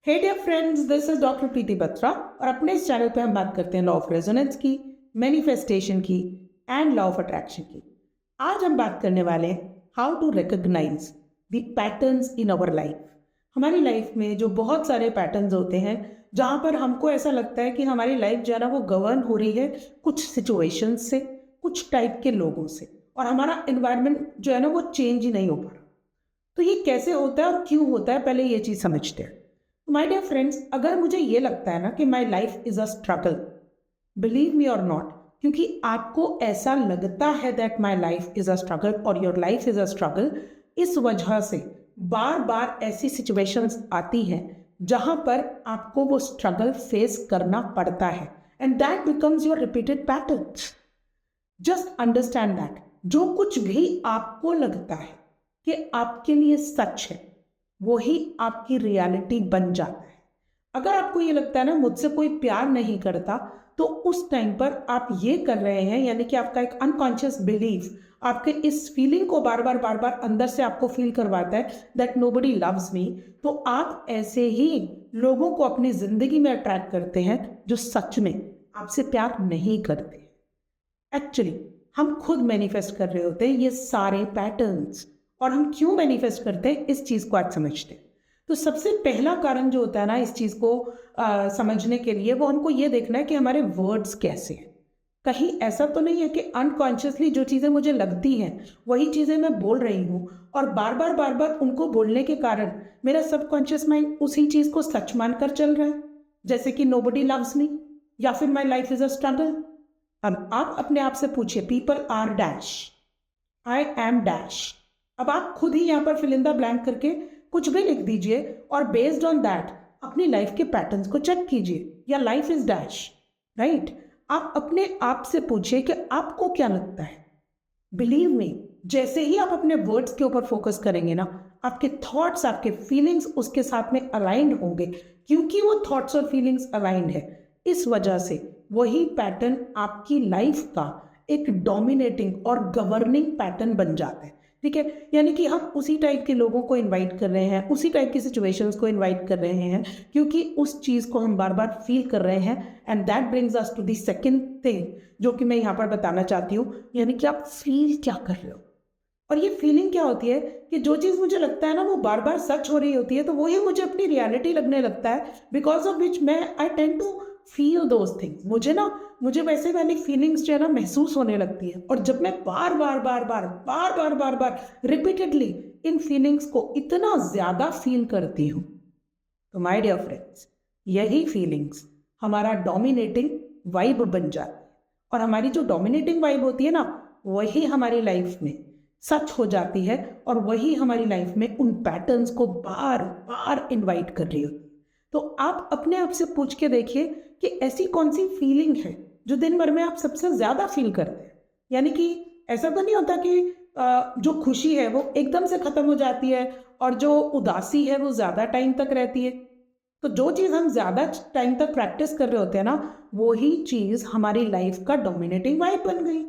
Hey dear friends, this is doctor Preeti Batra और अपने इस चैनल पे हम बात करते हैं लॉ ऑफ रेजोनेंस की, मैनिफेस्टेशन की एंड लॉ ऑफ अट्रैक्शन की। आज हम बात करने वाले हैं how to recognise the patterns in our life. हमारी लाइफ में जो बहुत सारे पैटर्न्स होते हैं जहाँ पर हमको ऐसा लगता है कि हमारी लाइफ जो है ना वो गवर्न हो रही है कुछ सिचुएशंस से, कुछ टाइप के लोगों से, और हमारा एनवायरनमेंट जो है ना वो चेंज ही नहीं हो पा रहा। तो ये कैसे होता है और क्यों होता है, पहले ये चीज़ समझते हैं। माय डियर फ्रेंड्स, अगर मुझे ये लगता है ना कि my life is a struggle, believe me और नॉट, क्योंकि आपको ऐसा लगता है that my life is a struggle और your life is a struggle, इस वजह से बार बार ऐसी सिचुएशंस आती हैं जहां पर आपको वो स्ट्रगल फेस करना पड़ता है and that becomes your repeated patterns. Just understand that जो कुछ भी आपको लगता है कि आपके लिए सच है वही आपकी रियलिटी बन जाता है। अगर आपको ये लगता है ना मुझसे कोई प्यार नहीं करता, तो उस टाइम पर आप ये कर रहे हैं, यानी कि आपका एक अनकॉन्शियस बिलीफ आपके इस फीलिंग को बार बार अंदर से आपको फील करवाता है दैट नोबडी लव्स मी। तो आप ऐसे ही लोगों को अपनी जिंदगी में अट्रैक्ट करते हैं जो सच में आपसे प्यार नहीं करते। एक्चुअली हम खुद मैनिफेस्ट कर रहे होते हैं ये सारे पैटर्न्स, और हम क्यों मैनिफेस्ट करते हैं इस चीज़ को आज समझते हैं। तो सबसे पहला कारण जो होता है ना इस चीज़ को समझने के लिए, वो हमको ये देखना है कि हमारे वर्ड्स कैसे हैं। कहीं ऐसा तो नहीं है कि अनकॉन्शियसली जो चीज़ें मुझे लगती हैं वही चीज़ें मैं बोल रही हूँ और बार बार उनको बोलने के कारण मेरा सबकॉन्शियस माइंड उसी चीज़ को सच मानकर चल रहा है, जैसे कि नोबडी लव्स मी या फिर my life is a struggle. अब आप अपने आप से पूछिए, people are dash, I am dash. अब आप खुद ही यहाँ पर फिल इन द ब्लैंक करके कुछ भी लिख दीजिए और बेस्ड ऑन दैट अपनी लाइफ के पैटर्न्स को चेक कीजिए, या लाइफ इज डैश, राइट। आप अपने आप से पूछिए कि आपको क्या लगता है। बिलीव मी, जैसे ही आप अपने वर्ड्स के ऊपर फोकस करेंगे ना, आपके थॉट्स, आपके फीलिंग्स उसके साथ में अलाइंड होंगे, क्योंकि वो थॉट्स और फीलिंग्स अलाइंड है। इस वजह से वही पैटर्न आपकी लाइफ का एक डोमिनेटिंग और गवर्निंग पैटर्न बन जाता है। ठीक है, यानी कि हम उसी टाइप के लोगों को इनवाइट कर रहे हैं, उसी टाइप की सिचुएशंस को इनवाइट कर रहे हैं, क्योंकि उस चीज़ को हम बार बार फील कर रहे हैं। And that brings us to the second thing जो कि मैं यहाँ पर बताना चाहती हूँ, यानी कि आप फील क्या कर रहे हो। और ये फीलिंग क्या होती है कि जो चीज़ मुझे लगता है ना वो बार बार सच हो रही होती है, तो वही मुझे अपनी रियलिटी लगने लगता है, बिकॉज ऑफ विच मैं I tend to feel those things. मुझे वैसे वाली फीलिंग्स जो है ना महसूस होने लगती है, और जब मैं बार बार रिपीटेडली इन फीलिंग्स को इतना ज़्यादा फील करती हूँ, तो माय डियर फ्रेंड्स, यही फीलिंग्स हमारा डोमिनेटिंग वाइब बन जाती है, और हमारी जो डोमिनेटिंग वाइब होती है ना वही हमारी लाइफ में सच हो जाती है, और वही हमारी लाइफ में उन पैटर्न्स को बार बार इनवाइट कर रही होती है। तो आप अपने आप से पूछ के देखिए कि ऐसी कौन सी फीलिंग है जो दिन भर में आप सबसे ज़्यादा फील करते हैं। यानी कि ऐसा तो नहीं होता कि जो खुशी है वो एकदम से ख़त्म हो जाती है और जो उदासी है वो ज़्यादा टाइम तक रहती है। तो जो चीज़ हम ज़्यादा टाइम तक प्रैक्टिस कर रहे होते हैं ना, वही चीज़ हमारी लाइफ का डोमिनेटिंग वाइब बन गई।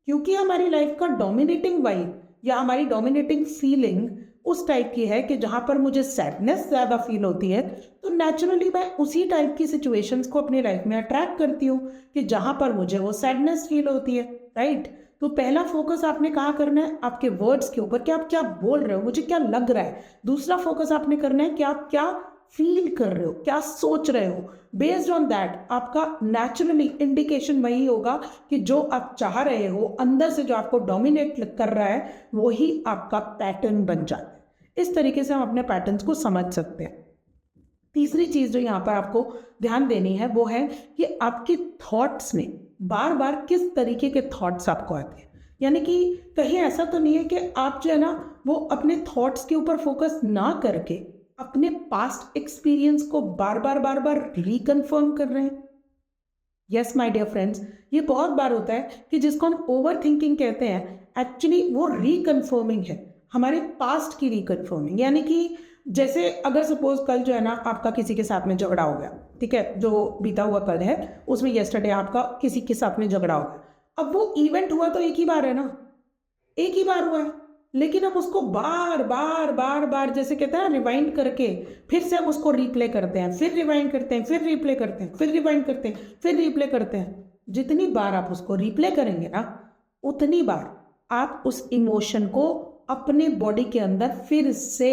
क्योंकि हमारी लाइफ का डोमिनेटिंग वाइब या हमारी डोमिनेटिंग फीलिंग उस टाइप की है कि जहाँ पर मुझे सैडनेस ज़्यादा फील होती है, तो नेचुरली मैं उसी टाइप की सिचुएशंस को अपनी लाइफ में अट्रैक्ट करती हूँ कि जहाँ पर मुझे वो सैडनेस फील होती है, राइट। तो पहला फोकस आपने कहाँ करना है, आपके वर्ड्स के ऊपर कि आप क्या बोल रहे हो, मुझे क्या लग रहा है। दूसरा फोकस आपने करना है कि आप क्या फील कर रहे हो, क्या सोच रहे हो। बेस्ड ऑन दैट आपका नेचुरली इंडिकेशन वही होगा कि जो आप चाह रहे हो, अंदर से जो आपको डोमिनेट कर रहा है, वही आपका पैटर्न बन जाता है। इस तरीके से हम अपने पैटर्न्स को समझ सकते हैं। तीसरी चीज़ जो यहाँ पर आपको ध्यान देनी है वो है कि आपके थॉट्स में बार बार किस तरीके के थॉट्स आपको आते हैं। यानी कि कहीं ऐसा तो नहीं है कि आप जो है ना वो अपने थॉट्स के ऊपर फोकस ना करके अपने पास्ट एक्सपीरियंस को बार बार रिकन्फर्म कर रहे हैं। यस माय डियर फ्रेंड्स, ये बहुत बार होता है कि जिसको हम ओवर थिंकिंग कहते हैं, एक्चुअली वो रिकन्फर्मिंग है, हमारे पास्ट की रिकन्फर्मिंग। यानी कि जैसे अगर सपोज कल जो है ना आपका किसी के साथ में झगड़ा हो गया, ठीक है, जो बीता हुआ कल है उसमें यस्टरडे आपका किसी के साथ में झगड़ा हो गया। अब वो इवेंट हुआ तो एक ही बार है ना, एक ही बार हुआ है, लेकिन हम उसको बार बार बार बार जैसे कहते हैं रिवाइंड करके फिर से हम उसको रिप्ले करते हैं, फिर रिवाइंड करते हैं, फिर रिप्ले करते हैं, फिर रिवाइंड करते हैं, फिर रिप्ले करते हैं। जितनी बार आप उसको रिप्ले करेंगे ना, उतनी बार आप उस इमोशन को अपने बॉडी के अंदर फिर से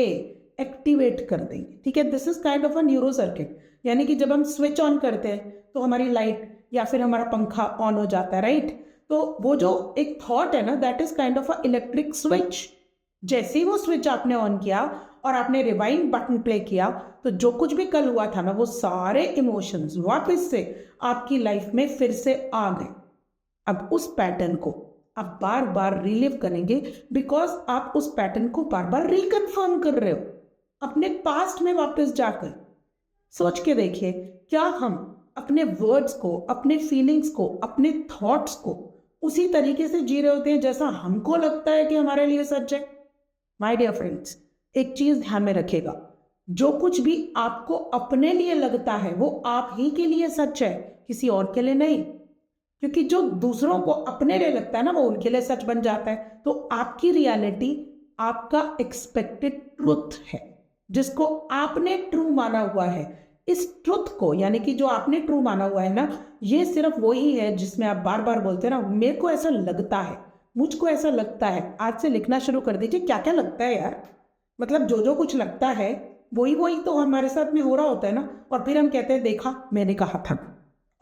एक्टिवेट कर देंगे। ठीक है, this is kind of a neuro circuit. यानी कि जब हम स्विच ऑन करते हैं तो हमारी लाइट या फिर हमारा पंखा ऑन हो जाता है, राइट? तो वो जो एक थॉट है ना, that is kind of a electric switch. जैसे ही वो स्विच आपने ऑन किया और आपने रिवाइंड बटन प्ले किया, तो जो कुछ भी कल हुआ था ना, वो सारे इमोशंस वापस से आपकी लाइफ में फिर से आ गए। अब उस पैटर्न को आप बार बार रिलीव करेंगे, बिकॉज आप उस पैटर्न को बार बार रिकन्फर्म कर रहे हो अपने पास्ट में वापस जाकर। सोच के देखिए, क्या हम अपने वर्ड्स को, अपने फीलिंग्स को, अपने थॉट्स को उसी तरीके से जी रहे होते हैं जैसा हमको लगता है कि हमारे लिए सच है? माय डियर फ्रेंड्स, एक चीज ध्यान में रखिएगा, जो कुछ भी आपको अपने लिए लगता है वो आप ही के लिए सच है, किसी और के लिए नहीं। क्योंकि जो दूसरों को अपने लिए लगता है ना, वो उनके लिए सच बन जाता है। तो आपकी रियलिटी आपका एक्सपेक्टेड ट्रुथ है, जिसको आपने ट्रू माना हुआ है। इस ट्रुथ को, यानी कि जो आपने ट्रू माना हुआ है ना, ये सिर्फ वही है जिसमें आप बार बार बोलते हैं ना, मेरे को ऐसा लगता है, मुझको ऐसा लगता है। आज से लिखना शुरू कर दीजिए, क्या क्या लगता है यार। मतलब जो जो कुछ लगता है वही वही तो हमारे साथ में हो रहा होता है ना। और फिर हम कहते हैं देखा मैंने कहा था।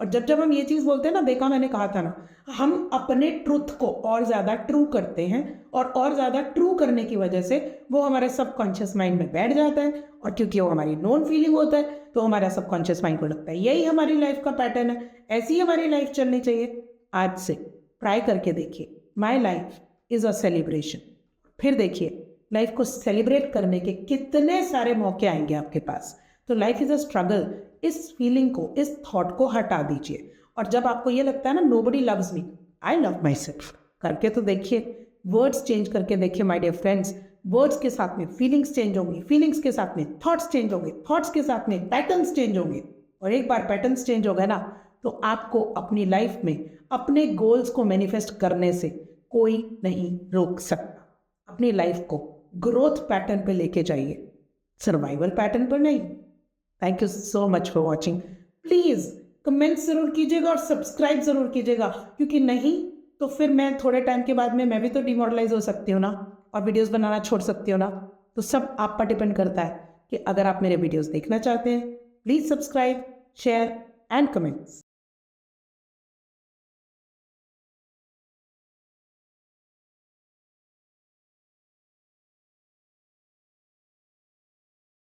और जब जब हम ये चीज़ बोलते हैं ना, देखा मैंने कहा था ना, हम अपने ट्रुथ को और ज़्यादा ट्रू करते हैं। और ज़्यादा ट्रू करने की वजह से वो हमारे सबकॉन्शियस माइंड में बैठ जाता है। और क्योंकि वो हमारी नॉन फीलिंग होता है, तो हमारा सबकॉन्शियस माइंड को लगता है यही हमारी लाइफ का पैटर्न है, ऐसी हमारी लाइफ चलनी चाहिए। आज से ट्राई करके देखिए, my life is a celebration. फिर देखिए, लाइफ को सेलिब्रेट करने के कितने सारे मौके आएंगे आपके पास। तो लाइफ इज़ अ स्ट्रगल। इस फीलिंग को, इस थॉट को हटा दीजिए। और जब आपको ये लगता है ना, nobody loves me, I love my self, करके तो देखिए, वर्ड्स चेंज करके देखिए माय डियर फ्रेंड्स। वर्ड्स के साथ में फीलिंग्स चेंज होंगी, फीलिंग्स के साथ में थॉट्स चेंज होंगे, थॉट्स के साथ में पैटर्न्स चेंज होंगे। और एक बार पैटर्न्स चेंज हो गए ना, तो आपको अपनी लाइफ में अपने गोल्स को मैनिफेस्ट करने से कोई नहीं रोक सकता। अपनी लाइफ को ग्रोथ पैटर्न पे लेके जाइए, सर्वाइवल पैटर्न पर नहीं। Thank you so much for watching. Please comment ज़रूर कीजिएगा और सब्सक्राइब ज़रूर कीजिएगा, क्योंकि नहीं तो फिर मैं थोड़े टाइम के बाद में मैं भी तो डिमोरलाइज हो सकती हूँ ना, और वीडियोस बनाना छोड़ सकती हूँ ना। तो सब आप पर डिपेंड करता है कि अगर आप मेरे वीडियोस देखना चाहते हैं, please subscribe, share and comments.